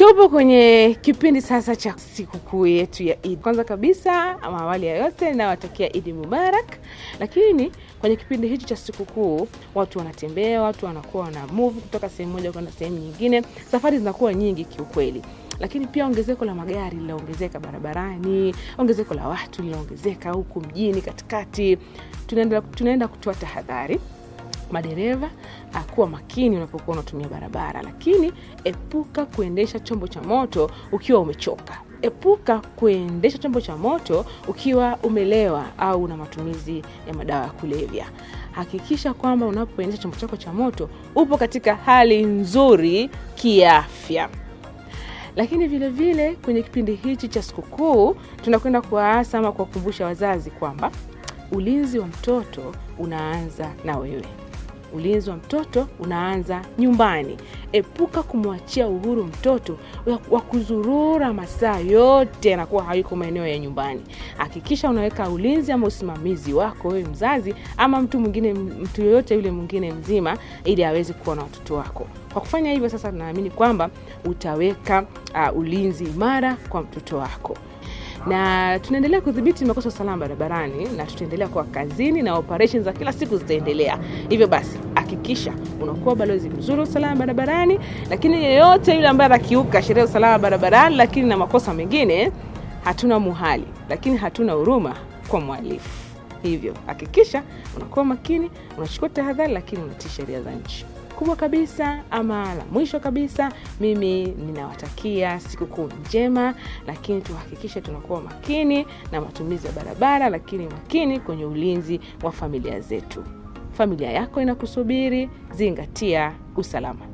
Tupo kwenye kipindi sasa cha sikukuu yetu ya Eid. Kwanza kabisa, ama awali ya yote, nawatakia Eid Mubarak. Lakini kwenye kipindi hichi cha sikukuu, watu wanatembea, watu wanakuwa na move kutoka sehemu moja kwenda sehemu nyingine. Safari zinakuwa nyingi kiukweli. Lakini pia ongezeko la magari linaongezeka barabarani, ongezeko la watu linaongezeka huku mjini katikati. Tunaenda kutoa tahadhari madereva kuwa makini unapokuwa unatumia barabara, lakini epuka kuendesha chombo cha moto ukiwa umechoka. Epuka kuendesha chombo cha moto ukiwa umelewa au una matumizi ya madawa ya kulevya. Hakikisha kwamba unapoendesha chombo chako cha moto upo katika hali nzuri kiafya. Lakini vile vile kwenye kipindi hichi cha sikukuu tunakwenda kuwaasa ama kuwakumbusha wazazi kwamba ulinzi wa mtoto unaanza na wewe. Ulinzi wa mtoto unaanza nyumbani. Epuka kumwachia uhuru mtoto wa kuzurura masaa yote anakuwa hayuko maeneo ya nyumbani. Hakikisha unaweka ulinzi ama usimamizi wako wewe mzazi ama mtu yoyote yule mwingine mzima ili aweze kuwa na watoto wako. Kwa kufanya hivyo sasa tunaamini kwamba utaweka ulinzi imara kwa mtoto wako. Na tunaendelea kudhibiti makosa salama barabarani na tutaendelea kwa kazini na operations za kila siku zitaendelea. Hivyo basi hakikisha unakuwa balozi mzuri wa usalama barabarani, lakini yeyote yule ambaye anakiuka sheria ya usalama barabarani lakini na makosa mengine, hatuna muhali lakini hatuna huruma kwa mhalifu. Hivyo hakikisha unakuwa makini, unachukua tahadhari lakini unatii sheria za nchi. Kubwa kabisa ama la mwisho kabisa, mimi ninawatakia sikukuu njema, lakini tuhakikishe tunakuwa makini na matumizi ya barabara, lakini makini kwenye ulinzi wa familia zetu. Familia yako inakusubiri, zingatia usalama.